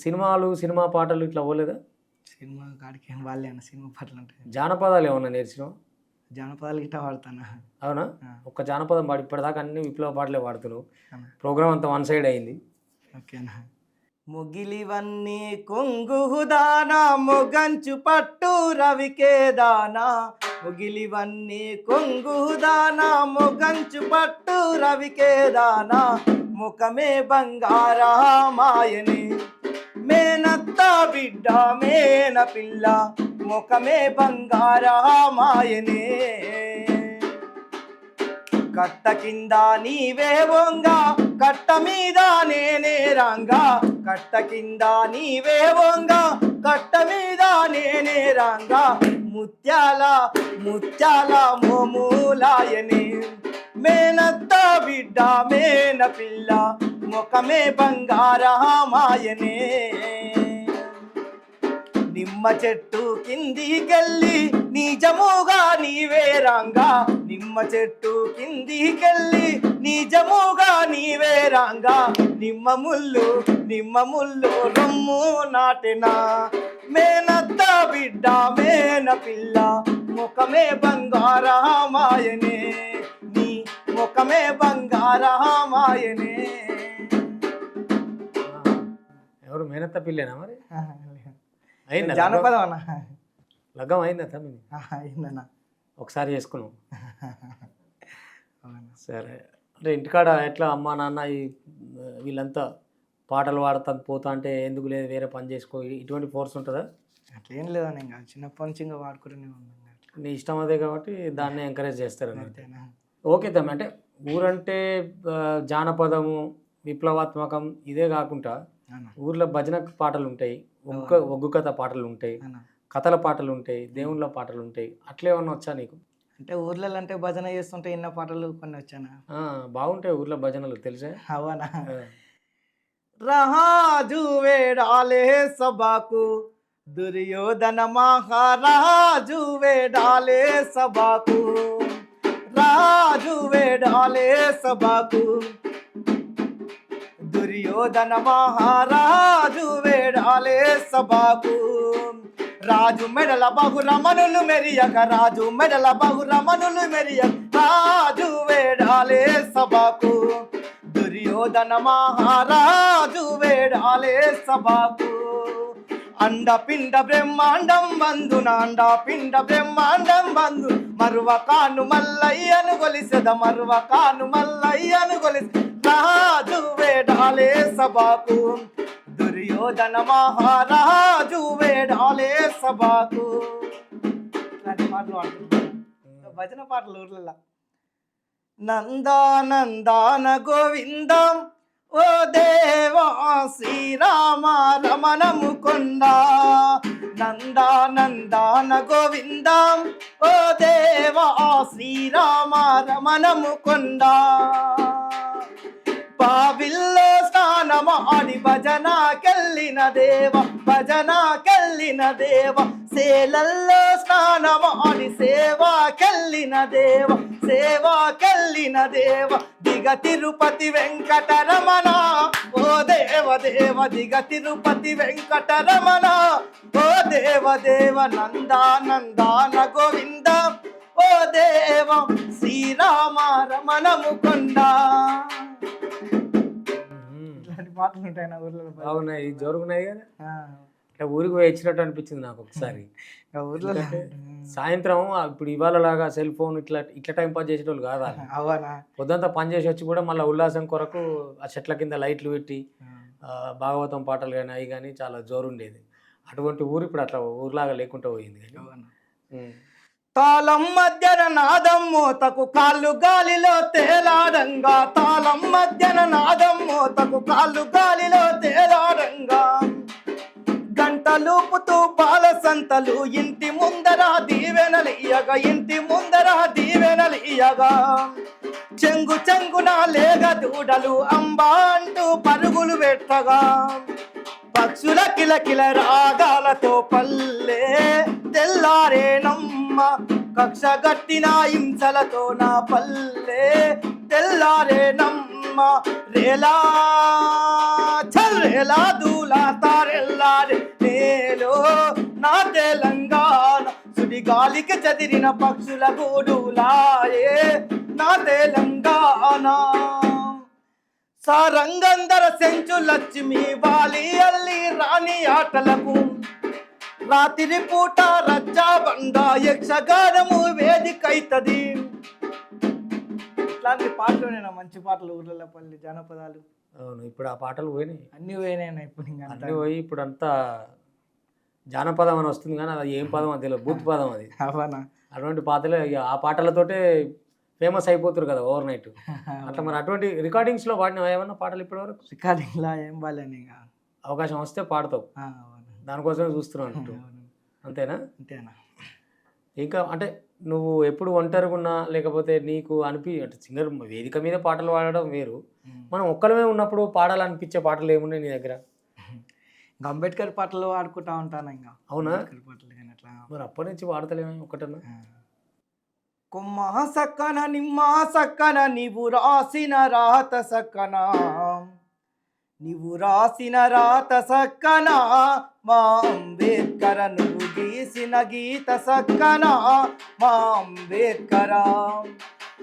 Speaker 1: సినిమా పాటలు ఇట్లా పోలేదా?
Speaker 2: సినిమా కాడికి ఏం వాళ్ళే అన్న సినిమా పాటలు అంటే.
Speaker 1: జానపదాలు ఏమన్నా నేర్చినావు?
Speaker 2: జానపదాలు గిట్ట వాడతాను.
Speaker 1: అవునా? ఒక్క జానపదం పాడి ఇప్పటిదాకా అన్ని విప్లవ పాటలే వాడుతున్నావు.
Speaker 2: అవునా.
Speaker 1: ప్రోగ్రామ్ అంతా వన్ సైడ్ అయింది.
Speaker 2: ఓకేనా. ముగిలివన్నీ కొంగుదానా మొగంచు పట్టు రవికే దానా ముగిలివన్నీ కొంగుదానా మొగంచు పట్టు రవికే దానా ముఖమే బంగారా మాయని మేనత్త బిడ్డ మేన పిల్ల ముఖమే బంగారా మాయనే. కట్ట కింద నీవే వంగా కట్ట మీద నేనే రాంగా కట్ట కింద నీవే వంగా కట్ట మీద నేనే రాంగా ముత్యాల ముత్యాల మోమూలాయనే మేనత్త బిడ్డ మేన పిల్ల ముఖమే బంగారా మాయనే. నిమ్మ చెట్టు కిందికెళ్ళి నిజముగా నీవే రాంగా నిమ్మ చెట్టు కిందికెళ్ళి నిజముగా నీవే రాంగా నిమ్మ ముల్లు రొమ్ము నాటెనా మేనత్త బిడ్డ మేన పిల్ల ముఖమే బంగారా మాయనే నీ ముఖమే బంగారా మాయనే.
Speaker 1: ఎవరు మేనత్త పిల్లేనా మరి? అయిందా
Speaker 2: జానపదం అన్న
Speaker 1: లగ్గం? అయిందా తమ్మి?
Speaker 2: అయిందన్న.
Speaker 1: ఒకసారి చేసుకున్నాం.
Speaker 2: అవునా.
Speaker 1: సరే. అంటే ఇంటికాడ ఎట్లా అమ్మా, నాన్న వీళ్ళంతా పాటలు పాడతా పోతా అంటే ఎందుకు లేదు వేరే పని చేసుకో ఇటువంటి ఫోర్స్ ఉంటుందా?
Speaker 2: అట్లేం లేదని ఇంకా చిన్నప్పటి నుంచి ఇంకా వాడుకుంటూనే ఉన్నాం.
Speaker 1: నీ ఇష్టం అదే కాబట్టి దాన్నే ఎంకరేజ్ చేస్తారు అన్నమాట.
Speaker 2: అంతేనా.
Speaker 1: ఓకే తమ్మి. అంటే ఊరంటే జానపదము, విప్లవాత్మకం ఇదే కాకుండా
Speaker 2: అవునా.
Speaker 1: ఊర్లో భజన పాటలు ఉంటాయి, ఒగ్గు కథ పాటలు ఉంటాయి,
Speaker 2: అవునా.
Speaker 1: కథల పాటలు ఉంటాయి, దేవుళ్ళ పాటలు ఉంటాయి. అట్లేమన్నా వచ్చా నీకు?
Speaker 2: అంటే ఊర్లలో అంటే భజన చేస్తుంటే ఇన్న పాటలు కొన్ని వచ్చానా.
Speaker 1: బాగుంటాయి ఊర్లో భజనలు తెలుసా?
Speaker 2: అవనా.
Speaker 1: ఆ.
Speaker 2: రాజు వేడాలే సభకు దుర్యోధన మహారాజు వేడాలే సభకు రాజు వేడాలే సభకు దుర్యోధన మహారాజు వేడాలే సభకు రాజు మెడల బహురమనులు మెరియక రాజు మెడల బహురమనులు మెరియక రాజు వేడాలే సభకు దుర్యోధన మహారాజు వేడాలే సభకు అండపిండ బ్రహ్మాండం బంధున అండపిండ బ్రహ్మాండం బంధు మరువకాను మల్లయ్యను గొలిసెద మరువకాను మల్లయ్యను గొలిసె రాజు వేడాలే సభకు దుర్యోధన మహారాజు వేడాలే సభకు. ఇలాంటి పాటలు పాడుతుంటారు భజన పాటలు ఊర్లలో. నందానందాన గోవిందం ఓ దేవా శ్రీరామ రమణము కొండ నందానందాన గోవిందం ఓ దేవా శ్రీరామ రమణము కొండ బావిల్లో స్నానమాడి భజనకెళ్ళిన దేవ భజనకెళ్ళిన దేవ సేలల్లో స్నానమాడి సేవాకెళ్ళిన దేవ సేవాకెళ్ళిన దేవ దిగ తిరుపతి వెంకటరమణ ఓ దేవ దేవ దిగ తిరుపతి వెంకటరమణ ఓ దేవ దేవ నందానందాన గోవింద ఓ దేవ శ్రీరామ రమణము కొండ. ఇట్లాంటి పాటలు ఉంటాయి నా ఊర్లో.
Speaker 1: బాగున్నాయి, జరుగున్నాయి కదా. ఇట్లా ఊరికి పోయి ఇచ్చినట్టు అనిపించింది నాకు ఒకసారి.
Speaker 2: ఊర్లో
Speaker 1: సాయంత్రం ఇప్పుడు ఇవాళలాగా సెల్ ఫోన్ ఇట్లా ఇట్లా టైం పాస్ చేసేటోళ్ళు కాదా.
Speaker 2: అవనా.
Speaker 1: పొద్దంతా పని చేసి వచ్చి కూడా మళ్ళీ ఉల్లాసం కొరకు ఆ చెట్ల కింద లైట్లు పెట్టి భాగవతం పాటలు కానీ అవి కానీ చాలా జోరుండేది. అటువంటి ఊరు ఇప్పుడు అట్లా ఊర్లాగా లేకుండా పోయింది.
Speaker 2: తాళం మధ్యన నాదం మోతకు కాళ్ళు గాలిలో తేలాడంగా తాళం మధ్యన నాదం మోతకు కాళ్ళు గాలిలో తేలాడంగా గంటలూపుతూ పాల సంతలు ఇంటి ముందర దీవెనలియగా ఇంటి ముందర దీవెనలియగా చెంగు చెంగున లేగ దూడలు అంబా అంటూ పరుగులు పెట్టగా పక్షుల కిలకిల రాగాలతో పల్లె తెల్లారేనమ్మ కక్ష గట్టిన హింసలతో నా పల్లె తెల్లారేనమ్మ రేలా చల్రేలా దూలా తారెల్లారే నేలో నా తెలంగాణ సుడిగాలికి చదిరిన పక్షుల గూడులాయే నా తెలంగాణ సారంగంధర సెంచు లక్ష్మి వాలి అల్లి రాణి ఆటలకు రాత్రి పూట రచ్చా బండ యక్షగానము వేదికైతది. ఇట్లాంటి పాటలు నేను మంచి పాటలు ఊర్లలో పల్లి జానపదాలు.
Speaker 1: అవును, ఇప్పుడు ఆ పాటలు పోయినాయి,
Speaker 2: అన్ని పోయినాయి. ఇప్పుడు ఇంకా
Speaker 1: అన్నీ పోయి ఇప్పుడు అంతా జానపదం అని వస్తుంది కానీ అది ఏం పదం అది తెలియదు, బూత్ పదం అది.
Speaker 2: అవనా.
Speaker 1: అటువంటి పాటలే ఆ పాటలతోటే ఫేమస్ అయిపోతారు కదా ఓవర్ నైట్. అట్లా మరి అటువంటి రికార్డింగ్స్లో పాడిన ఏమన్నా పాటలు ఇప్పటివరకు?
Speaker 2: రికార్డింగ్లా ఏం బాగాలేని ఇంకా
Speaker 1: అవకాశం వస్తే పాడతావు, దానికోసమే చూస్తున్నావు అంటూ. అంతేనా?
Speaker 2: అంతేనా.
Speaker 1: ఇంకా అంటే నువ్వు ఎప్పుడు ఒంటరిగా ఉన్నా లేకపోతే నీకు అంటే సింగర్ వేదిక మీద పాటలు పాడడం వేరు, మనం ఒక్కలమే ఉన్నప్పుడు పాడాలనిపించే పాటలు ఏమున్నాయి నీ దగ్గర?
Speaker 2: ఇంకా అంబేద్కర్ పాటలు పాడుకుంటా ఉంటాను ఇంకా.
Speaker 1: అవునా?
Speaker 2: పాటలు కానీ అట్లా
Speaker 1: మరి అప్పటి నుంచి పాడతలేమో ఒకటన్నా?
Speaker 2: కొమ్మ సక్కన నిమ్మ సక్కన నీవు రాసిన రాత సక్కన నీవు రాసిన రాత సక్కన మా అంబేద్కర నువ్వు గీసిన గీత సక్కన మా అంబేద్కర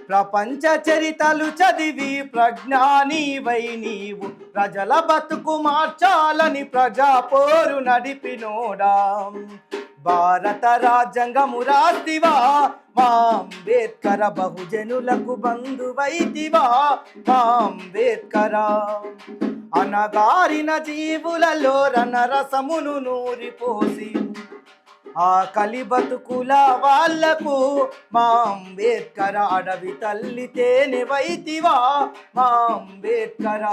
Speaker 2: ప్రపంచ చరితలు చదివి ప్రజ్ఞానివై నీవు ప్రజల బతుకు మార్చాలని ప్రజా పోరు నడిపినోడా భారత రాజ్యాంగము రాస్తివా మా అంబేద్కర బహుజనులకు బంధువైతివా మా అంబేద్కర అనగారిన జీవులలో రణరసమును నూరిపోసి ఆ కలి బతుకుల వాళ్లకు మా అంబేద్కర అడవి తల్లి తేనెవైతివా మా అంబేద్కర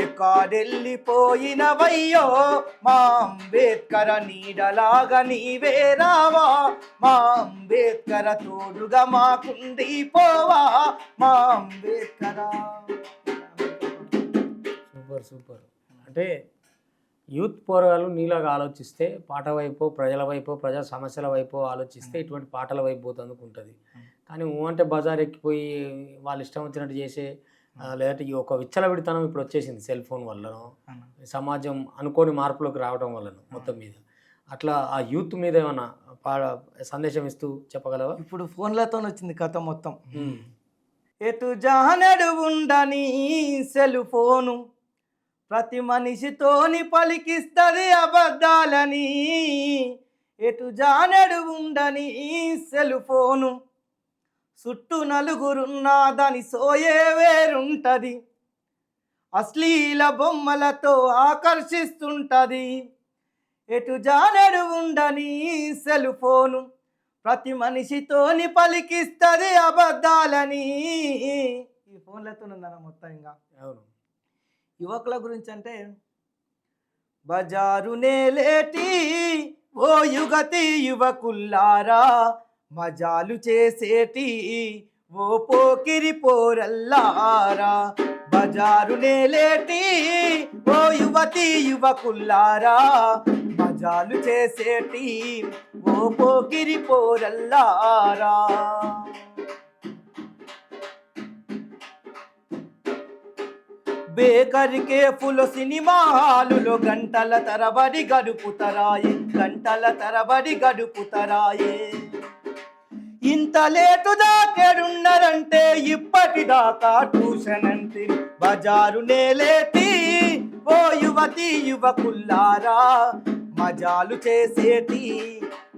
Speaker 2: ఎక్కడెళ్ళిపోయినవయ్యో మా అంబేద్కర నీడలాగా నీవే రావా మా అంబేద్కర తోడుగా మాకుండి పోవా మా అంబేద్కర.
Speaker 1: Super super. అంటే యూత్ పోరగాళ్ళు నీలాగా ఆలోచిస్తే పాట వైపు ప్రజల వైపు ప్రజా సమస్యల వైపు ఆలోచిస్తే ఇటువంటి పాటల వైపు పోతందుకు ఉంటుంది. కానీ అంటే బజార్ ఎక్కిపోయి వాళ్ళు ఇష్టం వచ్చినట్టు చేసే లేదంటే ఈ ఒక విచ్చలవిడితనం ఇప్పుడు వచ్చేసింది సెల్ ఫోన్ వల్లనో సమాజం అనుకోని మార్పులోకి రావడం వల్లనో మొత్తం మీద అట్లా ఆ యూత్ మీద ఏమన్నా సందేశం ఇస్తూ చెప్పగలవా?
Speaker 2: ఇప్పుడు ఫోన్లతో వచ్చింది కథ మొత్తం. ఎటు జానడు ఉండని సెల్ ఫోను ప్రతి మనిషితోని పలికిస్తుంది అబద్ధాలని. ఎటు జానడు ఉండని సెల్ ఫోను చుట్టూ నలుగురున్నా దాని సోయే వేరుంటది. అశ్లీల బొమ్మలతో ఆకర్షిస్తుంటది. ఎటు జానడు ఉండని సెల్ ఫోను ప్రతి మనిషితోని పలికిస్తుంది అబద్ధాలని. ఈ ఫోన్లతో ఉందన్న మొత్తం. ఇంకా
Speaker 1: అవును
Speaker 2: యువకుల గురించి అంటే బజారు నేలేటి ఓ యుగతి యువకుల్లారా మజాలు చేసేటి ఓ పోకిరి పోరల్లారా. బజారు నేలేటి ఓ యువతి యువకుల్లారా మజాలు చేసేటి ఓ పోకిరి పోరల్లారా. బేకరికే ఫుల్ సినిమా హాలులో గంటల తరబడి గడుపుతరాయే గంటల తరబడి గడుపుతరాయే. ఇంత లేటు దాకెడున్నారంటే ఇప్పటిదాకా ట్యూషన్ అంటే. బజారు నేలేటి ఓ యువతి యువకుల్లారా మజాలు చేసేటి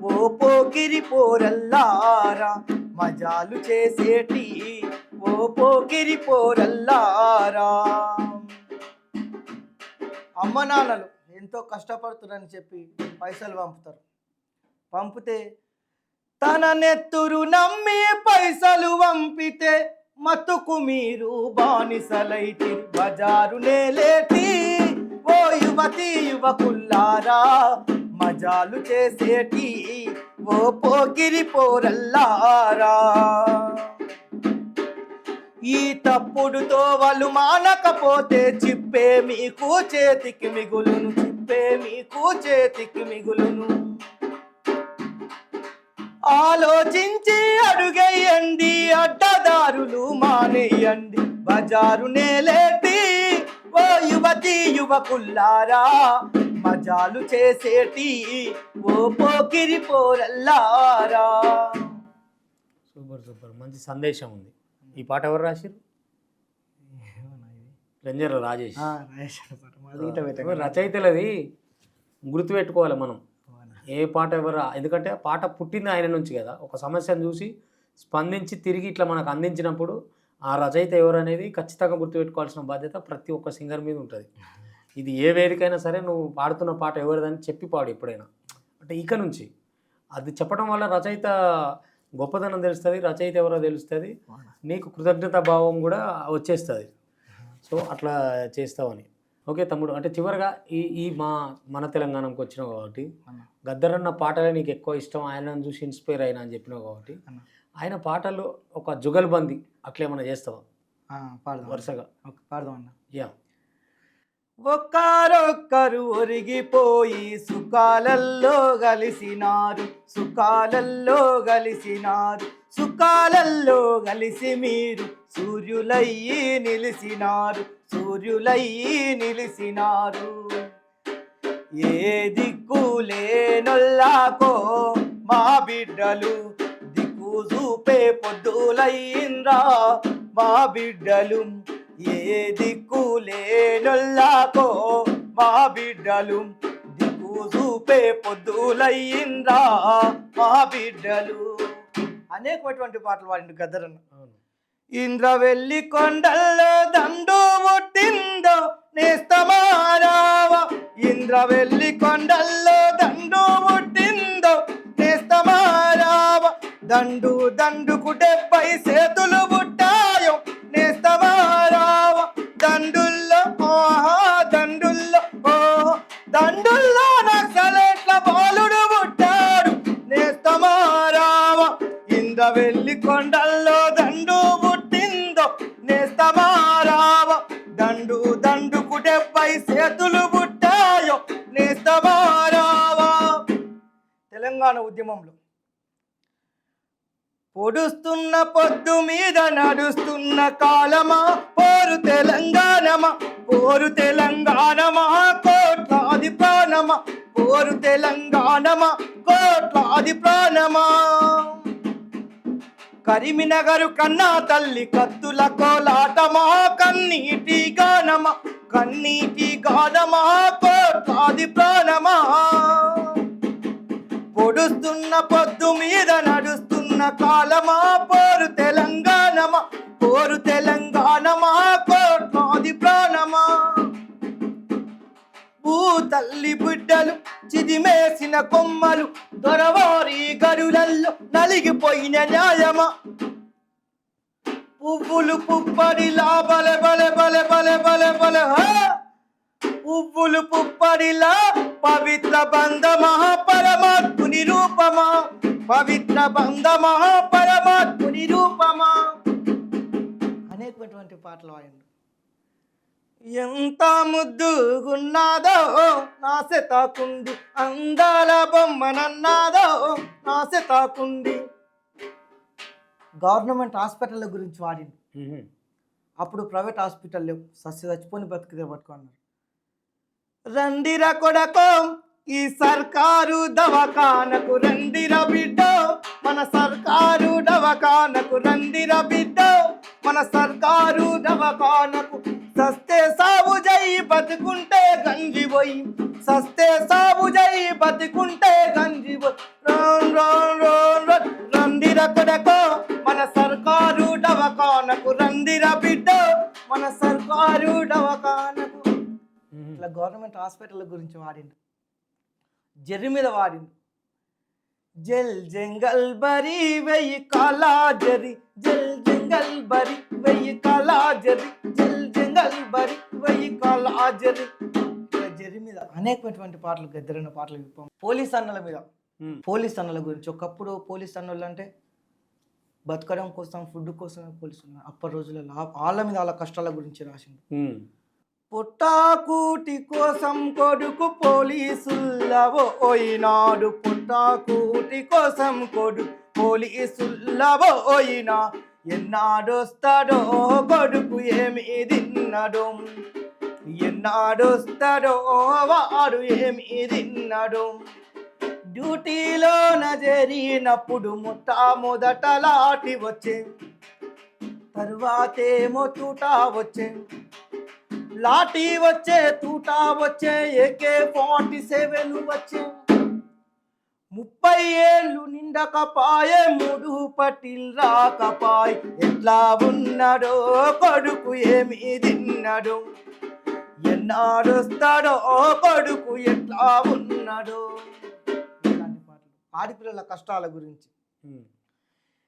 Speaker 2: ఓ పోకిరి పోరల్లారా మజాలు చేసేటి ఓ పోకిరి పోరల్లారా. అమ్మ నాన్నలు ఎంతో కష్టపడుతున్నారని చెప్పి పైసలు పంపుతారు. పంపితే తన నెత్తురు నమ్మి పైసలు పంపితే మతుకు మీరు బానిసలైతే. బజారు నేలేటి ఓ యువతి యువకుల్లారా మజాలు చేసేటి ఓ పోకిరి పోరల్లారా. ఈ తప్పుడుతో వాళ్ళు మానకపోతే చిప్పే మీకు చేతికి మిగులును చిప్పే మీకు చేతికి మిగులును. ఆలోచించి అడుగేయండి అడ్డదారులు మానేయండి. బజారు నేలేటి ఓ యువతి యువకుల్లారా మజాలు చేసేటి ఓ పోకిరి పోరల్లారా.
Speaker 1: Super super. మంచి సందేశం ఉంది. ఈ పాట ఎవరు రాశారు? రంజర్ల రాజేష్. రచయితలది గుర్తుపెట్టుకోవాలి మనం ఏ పాట ఎవరు. ఎందుకంటే పాట పుట్టింది ఆయన నుంచి కదా. ఒక సమస్యను చూసి స్పందించి తిరిగి ఇట్లా మనకు అందించినప్పుడు ఆ రచయిత ఎవరు అనేది ఖచ్చితంగా గుర్తుపెట్టుకోవాల్సిన బాధ్యత ప్రతి ఒక్క సింగర్ మీద ఉంటుంది. ఇది ఏ వేదికైనా సరే నువ్వు పాడుతున్న పాట ఎవరిదని చెప్పి పాడు ఎప్పుడైనా. అంటే ఇక నుంచి అది చెప్పడం వల్ల రచయిత గొప్పదనం తెలుస్తుంది, రచయిత ఎవరో తెలుస్తుంది, నీకు కృతజ్ఞతా భావం కూడా వచ్చేస్తుంది. సో అట్లా చేస్తావని. ఓకే తమ్ముడు. అంటే చివరిగా ఈ మన తెలంగాణకు వచ్చినావు కాబట్టి గద్దరన్న పాటలే నీకు ఎక్కువ ఇష్టం, ఆయనను చూసి ఇన్స్పైర్ అయినా అని చెప్పినావు కాబట్టి ఆయన పాటలు ఒక జుగల్బందీ అట్లా ఏమన్నా చేస్తావా? వరుసగా
Speaker 2: పాడదాం అన్న.
Speaker 1: యా.
Speaker 2: ఒక్కరొక్కరు ఒరిగిపోయి సుఖాలల్లో కలిసినారు సుఖాలల్లో కలిసినారు సుఖాలల్లో కలిసి మీరు సూర్యులయ్యి నిలిసినారు సూర్యులయ్యి నిలిసినారు. ఏ దిక్కు లేనొల్లాకో మా బిడ్డలు దిక్కు చూపే పొద్దులయ్యిండ్రా మా బిడ్డలు. ఏ దిక్కు లేనొల్లాకో మా బిడ్డలు దిక్కు చూపే పొద్దులయ్యిండ్రా మా బిడ్డలు. అనేకమైనటువంటి పాటలు పాడిండు గద్దరన్న. ఇంద్రవెల్లి కొండల్లో దండు పుట్టిందో నేస్తమారావా, ఇంద్రవెల్లి కొండల్లో దండు పుట్టిందో నేస్తమారావా, దండు దండుకు 70 చేతులు పుట్టాయో నేస్తమారావా, దండుల్లో దండుల్లో దండుల్లో నక్సలెట్ల బాలుడు పుట్టాడు నేస్తమారావా, ఇంద్రవెల్లి కొండల్లో దండు పుట్టిందో నేస్తమారావా, దండు దండుకు 70 చేతులు పుట్టాయో నేస్తమారావా. తెలంగాణ ఉద్యమంలో పొడుస్తున్న పొద్దు మీద నడుస్తున్న కాలమా, పోరు తెలంగాణమా, పోరు తెలంగాణమా, కోట్లాది ప్రాణమా, పోరు తెలంగాణమా, కోట్లాది ప్రాణమా. కరీంనగరు కన్నా తల్లి కత్తుల కోలాటమా, కన్నీటి గానమా, కన్నీటి గానమా, కోట్లాది ప్రాణమా. పొడుస్తున్న పొద్దు మీద నడుస్తున్న కాలమా, పోరు తెలంగాణమా, పోరు తెలంగాణమా, కోట్లాది ప్రాణమా. తల్లి బిడ్డలు చిదిమేసిన కొమ్మలు దొరవారి గరులల్లో నలిగిపోయిన న్యాయమా, పువ్వులు పుప్పడిలా బలె బలె బలె బలె బలె బలె పువ్వులు పుప్పడిలా పవిత్ర బంధమా పరమాత్ముని రూపమా, పవిత్ర బంధమా పరమాత్ముని రూపమా. అనేకమైనటువంటి పాటలు వాయండి. ఎంత ముద్దుగున్నాదో నాసె తాకుండి, అందాల బొమ్మనన్నాదో నాసె తాకుండి. గవర్నమెంట్ హాస్పిటల్ గురించి వాడింది. అప్పుడు ప్రైవేట్ హాస్పిటల్ లేవు, చచ్చిపోని బతికితే పట్టుకున్నారు. రండిరా కొడకో ఈ సర్కారు దవాఖానకు, రండిరా బిడ్డ మన సర్కారు దవాఖానకు, రండిరా బిడ్డ మన సర్కారు దవాఖానకు. సస్తే సాగు జై బతుకుంటే గంజి పోయి, సస్తే సాగు జై బతుకుంటే గంజి పోయి. రండిరా కొడకో మన సర్కారు దవాఖానకు, రండిరా బిడ్డ మన సర్కారు దవాఖానకు. ఇట్లా గవర్నమెంట్ హాస్పిటల్ గురించి వాడిండు. జరి మీద వాడిండు. జల్ జంగల్ బరి వెయ్యి కాలా జరి, జల్ జంగల్ బరి వెయ్యి కాలా జరి, జల్ జంగల్ బరి వెయ్యి కాలా జరి. జరి మీద అనేకమైనటువంటి పాటలు, గద్దరన్న పాటలు విప్పాం. పోలీస్ అన్నల మీద, పోలీస్ అన్నల గురించి. ఒకప్పుడు పోలీస్ అన్నలు అంటే బతకడం కోసం, ఫుడ్ కోసమే పోలీసు ఉన్నారు. అప్పటి రోజులలో వాళ్ళ మీద వాళ్ళ కష్టాల గురించి రాసింది. పుట్టాకూటి కోసం కొడుకు పోలీసుల్లవో పోయినాడు, పుట్టాకూటి కోసం కొడుకు పోలీసుల్లవో పోయినా. ఎన్నాడొస్తాడో కొడుకు ఏమి తిన్నాడు, ఎన్నాడొస్తాడో వాడు ఏమి తిన్నాడు. డ్యూటీలోన జరిగినప్పుడు మొట్టమొదట లాటి వచ్చే, తరువాతేమో తూటా వచ్చే, లాఠీ వచ్చే, తూటా వచ్చే, AK-47 వచ్చే. 30 ఏళ్ళు నిండకపాయే, 3 పట్టిల్ రాకపాయ్. ఎట్లా ఉన్నాడో కొడుకు ఏమి తిన్నాడు, ఎన్నాడొస్తాడో కొడుకు ఎట్లా ఉన్నాడో. ఆడపిల్లల కష్టాల గురించి.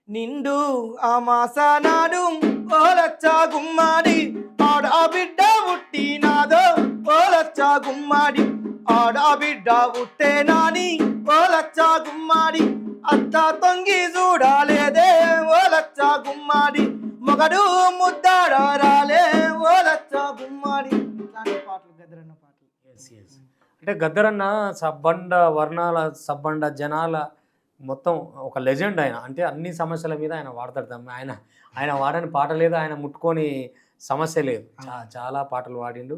Speaker 2: నిండు అమాసనాడు ఓలచ్చా గుమ్మాడి, ఆడబిడ్డ పుట్టినాదో ఓలచ్చా గుమ్మాడి, ఆడబిడ్డ పుట్టేనాని ఓలచ్చా గుమ్మాడి. అత్త తొంగి చూడాలేదే ఓలచ్చా గుమ్మాడి, మొగడు ముద్దాడాలే ఓలచ్చా గుమ్మాడి. ఇలాంటి పాటలు గద్దరన్న పాటలు.
Speaker 1: అంటే గద్దరన్న సబ్బండ వర్ణాల, సబ్బండ జనాల మొత్తం ఒక లెజెండ్ ఆయన. అంటే అన్ని సమస్యల మీద ఆయన వాడతాడు. ఆయన వాడని పాట లేదు, ఆయన ముట్టుకొని సమస్య లేదు. చాలా పాటలు వాడిండు.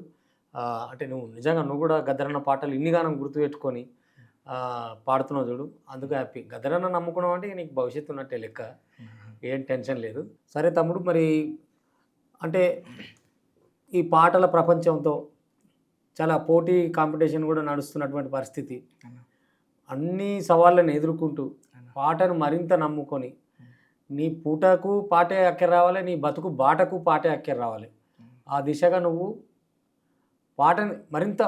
Speaker 1: అంటే నువ్వు కూడా గద్దరన్న పాటలు ఇన్నిగానం గుర్తుపెట్టుకొని పాడుతున్నావు చూడు, అందుకు హ్యాపీ. గద్దరన్న నమ్ముకున్నావు అంటే నీకు భవిష్యత్తు ఉన్నట్టే లెక్క, ఏం టెన్షన్ లేదు. సరే తమ్ముడు, మరి అంటే ఈ పాటల ప్రపంచంతో చాలా పోటీ కాంపిటీషన్ కూడా నడుస్తున్నటువంటి పరిస్థితి. అన్ని సవాళ్ళను ఎదుర్కొంటూ పాటను మరింత నమ్ముకొని నీ పూటకు పాటే అక్కర రావాలి, నీ బతుకు బాటకు పాటే అక్కర రావాలి. ఆ దిశగా నువ్వు పాటని మరింత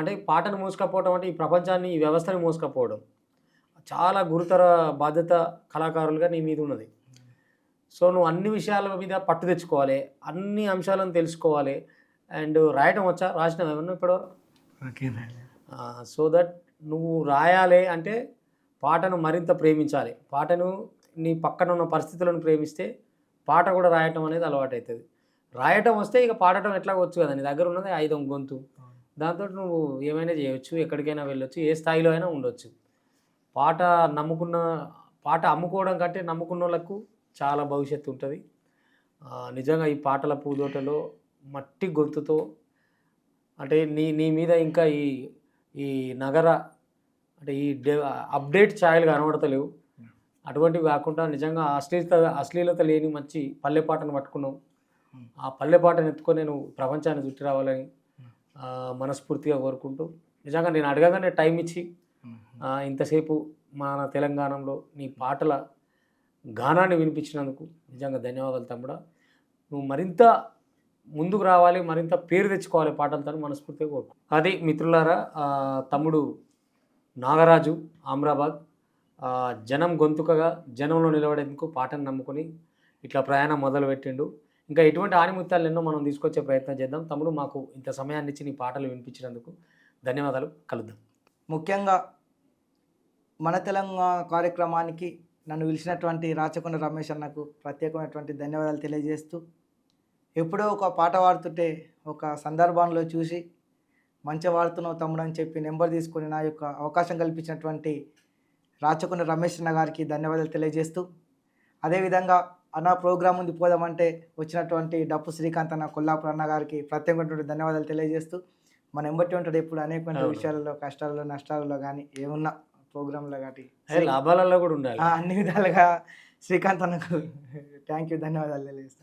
Speaker 1: అంటే పాటను మోసుకపోవడం అంటే ఈ ప్రపంచాన్ని, ఈ వ్యవస్థని మోసుకపోవడం చాలా గురుతర బాధ్యత కళాకారులుగా నీ మీద ఉన్నది. సో నువ్వు అన్ని విషయాల మీద పట్టు తెచ్చుకోవాలి, అన్ని అంశాలను తెలుసుకోవాలి. అండ్ రాయటం వచ్చా? రాసినావు ఏమన్నా ఇప్పటివరకు? సో దట్ నువ్వు రాయాలి అంటే పాటను మరింత ప్రేమించాలి. పాటను నీ పక్కన ఉన్న పరిస్థితులను ప్రేమిస్తే పాట కూడా రాయటం అనేది అలవాటు అవుతుంది. రాయటం వస్తే ఇక పాడటం ఎట్లా వచ్చు కదా. నీ దగ్గర ఉన్నది ఆయుధం గొంతు. దాంతో నువ్వు ఏమైనా చేయవచ్చు, ఎక్కడికైనా వెళ్ళొచ్చు, ఏ స్థాయిలో అయినా ఉండొచ్చు. పాట అమ్ముకోవడం కంటే నమ్ముకున్న వాళ్ళకు చాలా భవిష్యత్తు ఉంటుంది. నిజంగా ఈ పాటల పూదోటలో మట్టి గొంతుతో అంటే నీ మీద ఇంకా ఈ నగర అంటే ఈ అప్డేట్ ఛాయలు కనబడతలేవు. అటువంటివి కాకుండా నిజంగా అశ్లీలత లేని మంచి పల్లె పాటను పట్టుకున్నావు. ఆ పల్లె పాటను ఎత్తుకొని నేను ప్రపంచాన్ని చుట్టి రావాలని మనస్ఫూర్తిగా కోరుకుంటూ, నిజంగా నేను అడగగానే టైం ఇచ్చి ఇంతసేపు మన తెలంగాణలో నీ పాటల గానాన్ని వినిపించినందుకు నిజంగా ధన్యవాదాలు తమ్ముడా. నువ్వు మరింత ముందుకు రావాలి, మరింత పేరు తెచ్చుకోవాలి పాటలతో మనస్ఫూర్తిగా కోరుకు. అది మిత్రులారా, తమ్ముడు నాగరాజు ఆమ్రాబాద్ జనం గొంతుకగా జనంలో నిలబడేందుకు పాటను నమ్ముకొని ఇట్లా ప్రయాణం మొదలుపెట్టిండు. ఇంకా ఎటువంటి ఆణిముత్యాలు ఎన్నో మనం తీసుకొచ్చే ప్రయత్నం చేద్దాం. తమ్ముడు మాకు ఇంత సమయాన్ని ఇచ్చి నీ పాటలు వినిపించినందుకు ధన్యవాదాలు. కలుద్దాం.
Speaker 2: ముఖ్యంగా మన తెలంగాణ కార్యక్రమానికి నన్ను పిలిచినటువంటి రాచకొండ రమేష్ అన్నకు ప్రత్యేకమైనటువంటి ధన్యవాదాలు తెలియజేస్తూ, ఎప్పుడో ఒక పాట పాడుతుంటే ఒక సందర్భంలో చూసి మంచిగా పాడుతున్నావు తమ్ముడు అని చెప్పి నెంబర్ తీసుకొని నా యొక్క అవకాశం కల్పించినటువంటి రాచకొండ రమేష్ అన్న గారికి ధన్యవాదాలు తెలియజేస్తూ, అదేవిధంగా అన్న ప్రోగ్రాం ముందు పోదామంటే వచ్చినటువంటి డప్పు శ్రీకాంత్ అన్న కొల్లాపూర్ అన్న గారికి ప్రత్యేకమైనటువంటి ధన్యవాదాలు తెలియజేస్తూ, మన ఎంబట్టి ఉంటాడు ఎప్పుడు అనేకమైన విషయాలలో, కష్టాలలో, నష్టాలలో కానీ ఏమున్నా ప్రోగ్రాంలో కానీ
Speaker 1: లాభాలలో కూడా ఉండాలి.
Speaker 2: అన్ని విధాలుగా శ్రీకాంత్ అన్నకు థ్యాంక్ యూ, ధన్యవాదాలు తెలియజేస్తాను.